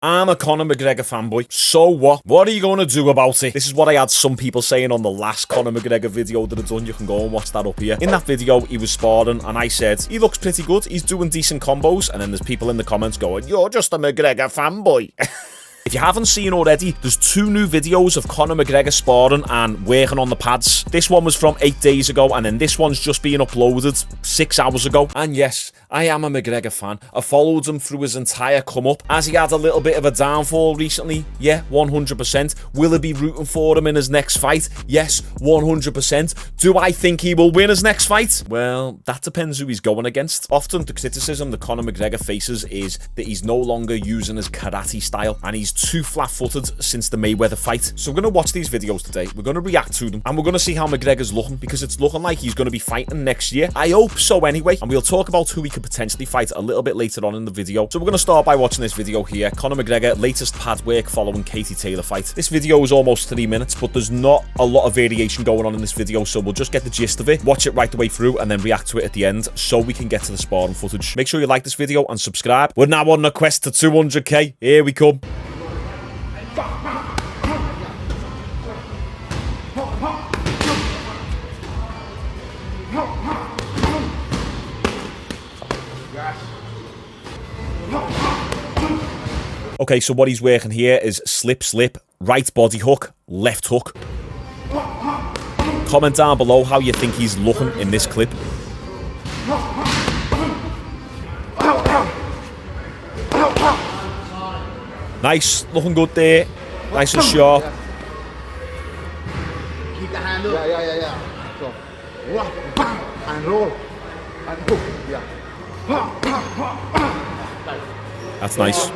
I'm a Conor McGregor fanboy. So what? What are you going to do about it? This is what I had some people saying on the last Conor McGregor video that I've done. You can go and watch that up here. In that video, he was sparring, and I said, he looks pretty good. He's doing decent combos. And then there's people in the comments going, you're just a McGregor fanboy. If you haven't seen already, there's 2 new videos of Conor McGregor sparring and working on the pads. This one was from 8 days ago, and then this one's just being uploaded 6 hours ago. And yes, I am a McGregor fan. I followed him through his entire come-up. Has he had a little bit of a downfall recently? Yeah, 100%. Will I be rooting for him in his next fight? Yes, 100%. Do I think he will win his next fight? Well, that depends who he's going against. Often, the criticism that Conor McGregor faces is that he's no longer using his karate style, and he's too flat-footed since the Mayweather fight. So we're going to watch these videos today. We're going to react to them, and we're going to see how McGregor's looking, because it's looking like he's going to be fighting next year. I hope so anyway, and we'll talk about who he could potentially fight a little bit later on in the video. So we're going to start by watching this video here. Conor McGregor, latest pad work following Katie Taylor fight. This video is almost 3 minutes, but there's not a lot of variation going on in this video, so we'll just get the gist of it, watch it right the way through, and then react to it at the end so we can get to the sparring footage. Make sure you like this video and subscribe. We're now on a quest to 200k. Here we come. Okay, so what he's working here is slip, slip, right body hook, left hook. Comment down below how you think he's looking in this clip. Nice, looking good there. Nice and sharp. Keep the hand up. Yeah. So, and roll. And hook. Yeah. That's nice.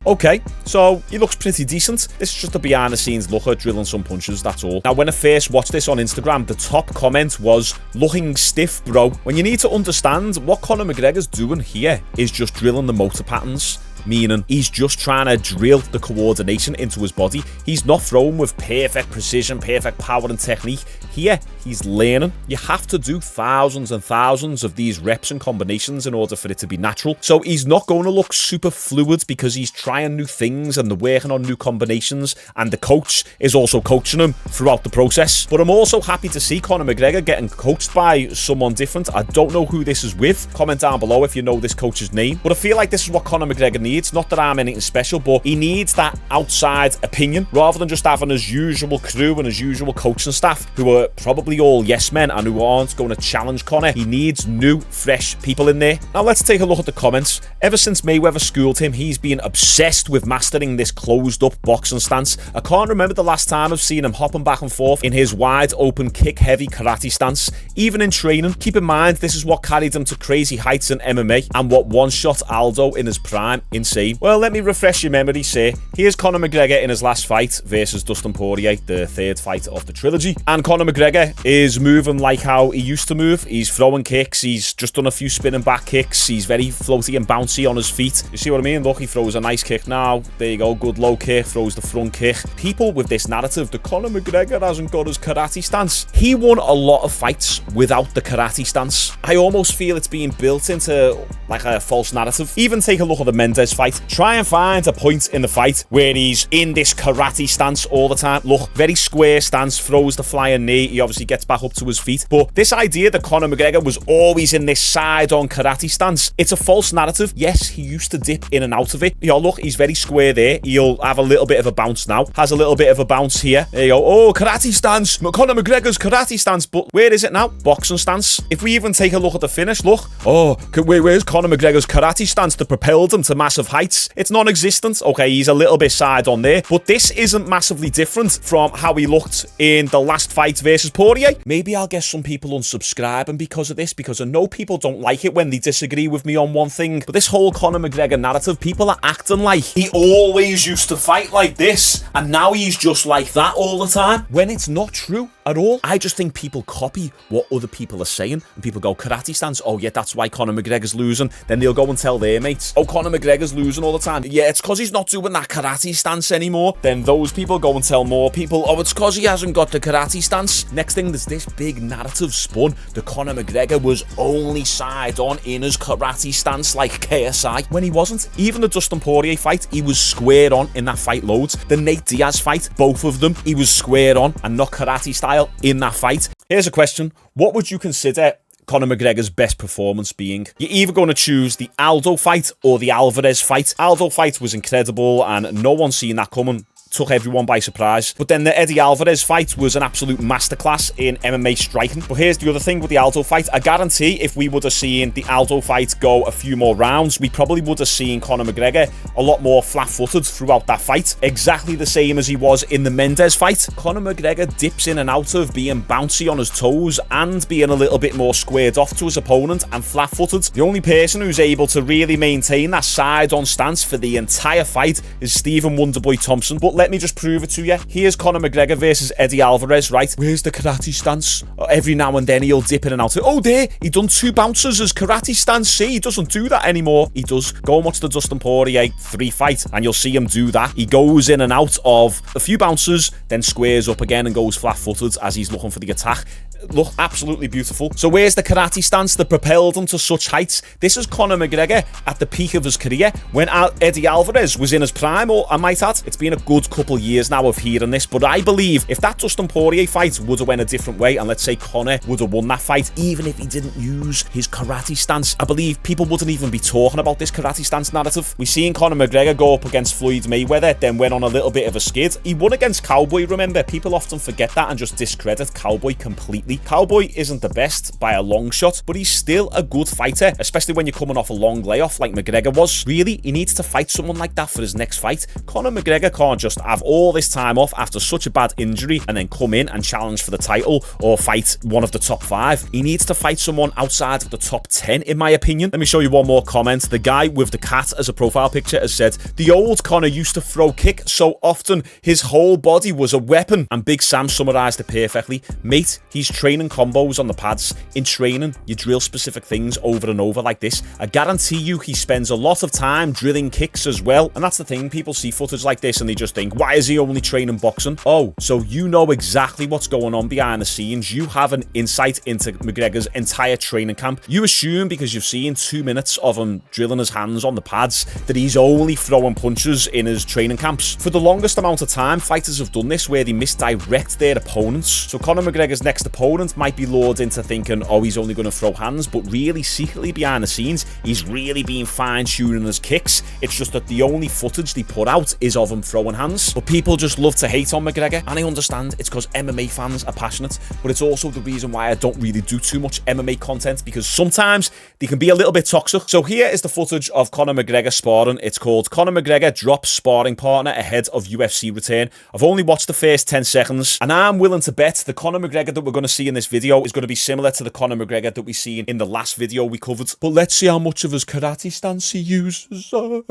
Okay, so he looks pretty decent. This is just a behind the scenes look at drilling some punches, that's all. Now, when I first watched this on Instagram, the top comment was, looking stiff, bro. When you need to understand what Conor McGregor's doing here is just drilling the motor patterns. Meaning he's just trying to drill the coordination into his body. He's not throwing with perfect precision, perfect power and technique. Here, he's learning. You have to do thousands and thousands of these reps and combinations in order for it to be natural. So he's not going to look super fluid because he's trying new things and they're working on new combinations, and the coach is also coaching him throughout the process. But I'm also happy to see Conor McGregor getting coached by someone different. I don't know who this is with. Comment down below if you know this coach's name. But I feel like this is what Conor McGregor needs. Not that I'm anything special, but he needs that outside opinion rather than just having his usual crew and his usual coaching staff who are probably all yes men and who aren't going to challenge Conor. He needs new, fresh people in there. Now let's take a look at the comments. Ever since Mayweather schooled him, he's been obsessed with mastering this closed up boxing stance. I can't remember the last time I've seen him hopping back and forth in his wide open kick heavy karate stance. Even in training, keep in mind this is what carried him to crazy heights in MMA and what one-shot Aldo in his prime. Insane. Well, let me refresh your memory, sir. Here's Conor McGregor in his last fight versus Dustin Poirier, the 3rd fight of the trilogy. And Conor McGregor is moving like how he used to move. He's throwing kicks. He's just done a few spinning back kicks. He's very floaty and bouncy on his feet. You see what I mean? Look, he throws a nice kick now. There you go. Good low kick. Throws the front kick. People with this narrative that Conor McGregor hasn't got his karate stance. He won a lot of fights without the karate stance. I almost feel it's being built into like a false narrative. Even take a look at the Mendes fight. Try and find a point in the fight where he's in this karate stance all the time. Look, very square stance, throws the flying knee. He obviously gets back up to his feet. But this idea that Conor McGregor was always in this side-on karate stance, it's a false narrative. Yes, he used to dip in and out of it. You know, look, he's very square there. He'll have a little bit of a bounce now. Has a little bit of a bounce here. There you go. Oh, karate stance. Conor McGregor's karate stance. But where is it now? Boxing stance. If we even take a look at the finish, look. Oh, where's Conor McGregor's karate stance that propelled him to massive heights? It's non-existent. Okay, he's a little bit side on there, but this isn't massively different from how he looked in the last fight versus Poirier. Maybe I'll get some people unsubscribing because of this, because I know people don't like it when they disagree with me on one thing. But this whole Conor McGregor narrative, people are acting like he always used to fight like this, and now he's just like that all the time, when it's not true. at all. I just think people copy what other people are saying, and people go, karate stance, oh yeah, that's why Conor McGregor's losing. Then they'll go and tell their mates, oh, Conor McGregor's losing all the time. Yeah, it's because he's not doing that karate stance anymore. Then those people go and tell more people, oh, it's because he hasn't got the karate stance. Next thing, there's this big narrative spun that Conor McGregor was only side on in his karate stance like KSI, when he wasn't. Even the Dustin Poirier fight, he was square on in that fight loads. The Nate Diaz fight, both of them, he was square on and not karate style in that fight. Here's a question. What would you consider Conor McGregor's best performance being? You're either going to choose the Aldo fight or the Alvarez fight. Aldo fight was incredible and no one seen that coming. Took everyone by surprise. But then the Eddie Alvarez fight was an absolute masterclass in MMA striking. But here's the other thing with the Aldo fight. I guarantee if we would have seen the Aldo fight go a few more rounds, we probably would have seen Conor McGregor a lot more flat-footed throughout that fight. Exactly the same as he was in the Mendes fight. Conor McGregor dips in and out of being bouncy on his toes and being a little bit more squared off to his opponent and flat-footed. The only person who's able to really maintain that side-on stance for the entire fight is Stephen Wonderboy Thompson. But let me just prove it to you. Here's Conor McGregor versus Eddie Alvarez, right? Where's the karate stance? Every now and then he'll dip in and out. Oh, there, he done 2 bounces as karate stance. See, he doesn't do that anymore. He does. Go and watch the Dustin Poirier 3 fight and you'll see him do that. He goes in and out of a few bounces, then squares up again and goes flat-footed as he's looking for the attack. Look, absolutely beautiful. So where's the karate stance that propelled him to such heights? This is Conor McGregor at the peak of his career when Eddie Alvarez was in his prime, or I might add. It's been a good couple years now of hearing this, but I believe if that Dustin Poirier fight would have went a different way, and let's say Conor would have won that fight, even if he didn't use his karate stance, I believe people wouldn't even be talking about this karate stance narrative. We've seen Conor McGregor go up against Floyd Mayweather, then went on a little bit of a skid. He won against Cowboy, remember? People often forget that and just discredit Cowboy completely. Cowboy isn't the best by a long shot, but he's still a good fighter, especially when you're coming off a long layoff like McGregor was. Really, he needs to fight someone like that for his next fight. Conor McGregor can't just have all this time off after such a bad injury and then come in and challenge for the title or fight one of the top 5. He needs to fight someone outside of the top 10, in my opinion. Let me show you one more comment. The guy with the cat as a profile picture has said, the old Conor used to throw kick so often his whole body was a weapon. And Big Sam summarised it perfectly. Mate, he's training combos on the pads. In training, you drill specific things over and over like this. I guarantee you he spends a lot of time drilling kicks as well. And that's the thing, people see footage like this and they just think, why is he only training boxing? Oh, so you know exactly what's going on behind the scenes. You have an insight into McGregor's entire training camp. You assume because you've seen 2 minutes of him drilling his hands on the pads that he's only throwing punches in his training camps. For the longest amount of time, fighters have done this where they misdirect their opponents. So Conor McGregor's next opponent might be lured into thinking, oh, he's only going to throw hands, but really secretly behind the scenes, he's really been fine-tuning his kicks. It's just that the only footage they put out is of him throwing hands. But people just love to hate on McGregor, and I understand it's because MMA fans are passionate, but it's also the reason why I don't really do too much MMA content, because sometimes they can be a little bit toxic. So here is the footage of Conor McGregor sparring. It's called Conor McGregor drops sparring partner ahead of UFC return. I've only watched the first 10 seconds, and I'm willing to bet the Conor McGregor that we're going to see in this video is going to be similar to the Conor McGregor that we seen in the last video we covered. But let's see how much of his karate stance he uses. Low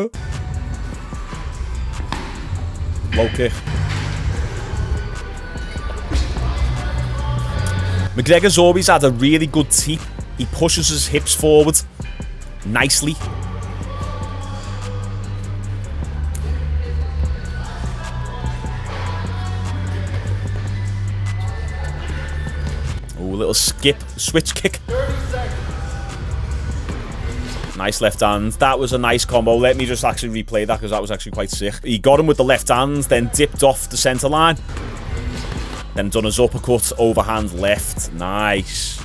kick. McGregor's always had a really good teep. He pushes his hips forward nicely. Oh, a little skip, switch kick. Nice left hand. That was a nice combo. Let me just actually replay that because that was actually quite sick. He got him with the left hand, then dipped off the centre line. Then done his uppercut, overhand left. Nice.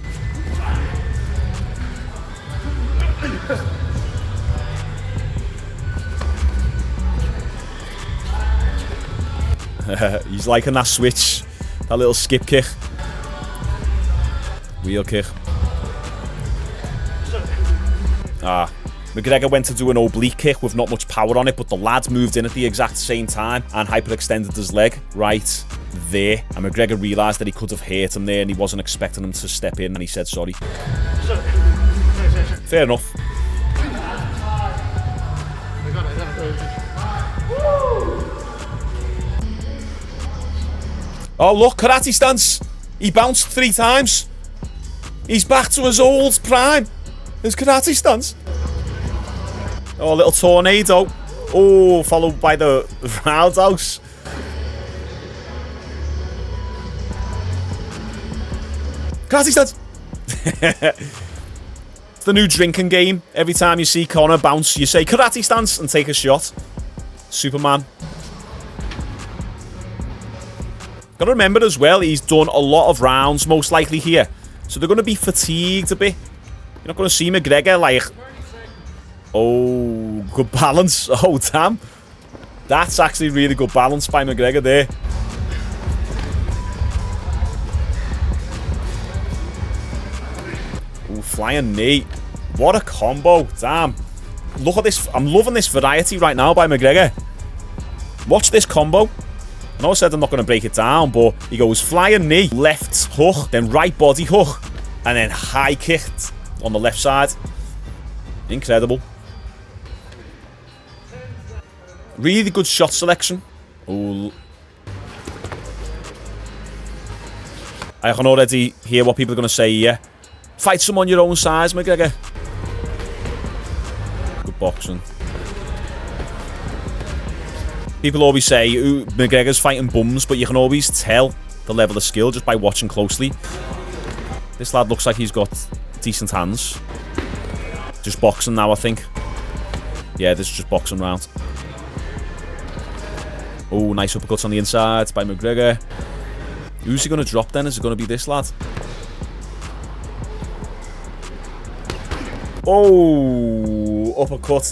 He's liking that switch. That little skip kick. Wheel kick. McGregor went to do an oblique kick with not much power on it, but the lad moved in at the exact same time and hyperextended his leg right there. And McGregor realised that he could have hurt him there and he wasn't expecting him to step in, and he said sorry. Fair enough. Oh look, karate stance. He bounced 3 times. He's back to his old prime. His karate stance. Oh, a little tornado. Oh, followed by the roundhouse. Karate stance. It's the new drinking game. Every time you see Conor bounce, you say karate stance and take a shot. Superman. Gotta remember as well, he's done a lot of rounds, most likely here. So they're gonna be fatigued a bit. You're not gonna see McGregor like... Oh, good balance. Oh, damn. That's actually really good balance by McGregor there. Ooh, flying knee. What a combo. Damn. Look at this. I'm loving this variety right now by McGregor. Watch this combo. I know I said I'm not going to break it down, but he goes flying knee, left hook, then right body hook, and then high kicked on the left side. Incredible. Really good shot selection. Ooh. I can already hear what people are going to say here. Fight someone your own size, McGregor. Good boxing. People always say, ooh, McGregor's fighting bums, but you can always tell the level of skill just by watching closely. This lad looks like he's got decent hands. Just boxing now, I think. Yeah, this is just boxing round. Oh, nice uppercuts on the inside by McGregor. Who's he going to drop then? Is it going to be this lad? Oh, uppercut.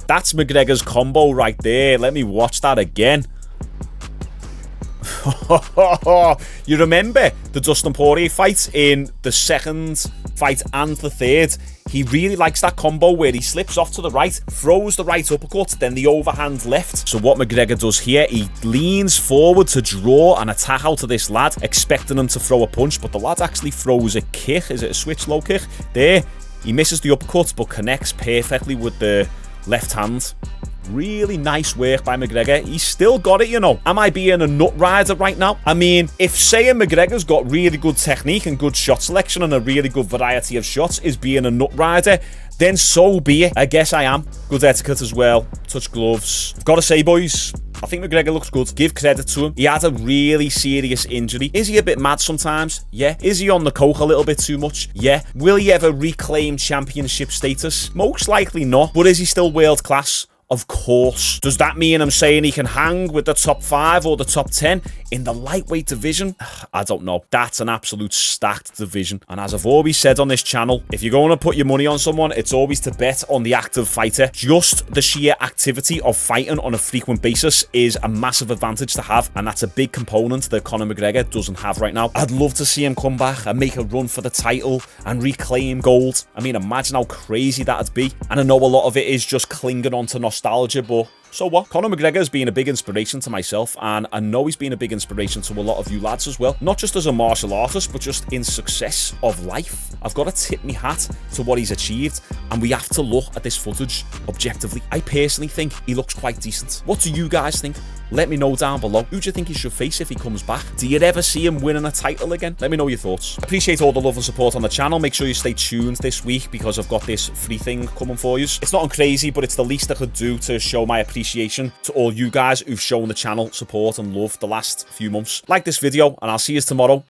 That's McGregor's combo right there. Let me watch that again. You remember the Dustin Poirier fight in the second fight and the third? He really likes that combo where he slips off to the right, throws the right uppercut, then the overhand left. So what McGregor does here, he leans forward to draw an attack out to this lad, expecting him to throw a punch, but the lad actually throws a kick. Is it a switch low kick? There. He misses the uppercut, but connects perfectly with the left hand. Really nice work by McGregor. He's still got it, you know. Am I being a nut rider right now? I mean, if saying McGregor's got really good technique and good shot selection and a really good variety of shots is being a nut rider, then so be it. I guess I am. Good etiquette as well. Touch gloves. I've got to say, boys, I think McGregor looks good. Give credit to him. He had a really serious injury. Is he a bit mad sometimes? Yeah. Is he on the coke a little bit too much? Yeah. Will he ever reclaim championship status? Most likely not. But is he still world class? Of course. Does that mean I'm saying he can hang with the top 5 or the top 10 in the lightweight division? I don't know. That's an absolute stacked division. And as I've always said on this channel, if you're going to put your money on someone, it's always to bet on the active fighter. Just the sheer activity of fighting on a frequent basis is a massive advantage to have, and that's a big component that Conor McGregor doesn't have right now. I'd love to see him come back and make a run for the title and reclaim gold. I mean, imagine how crazy that'd be. And I know a lot of it is just clinging on to nostalgia, but so what? Conor McGregor has been a big inspiration to myself, and I know he's been a big inspiration to a lot of you lads as well. Not just as a martial artist, but just in success of life. I've got to tip my hat to what he's achieved, and we have to look at this footage objectively. I personally think he looks quite decent. What do you guys think? Let me know down below. Who do you think he should face if he comes back? Do you ever see him winning a title again? Let me know your thoughts. Appreciate all the love and support on the channel. Make sure you stay tuned this week because I've got this free thing coming for you. It's nothing crazy, but it's the least I could do to show my appreciation to all you guys who've shown the channel support and love the last few months. Like this video, and I'll see you tomorrow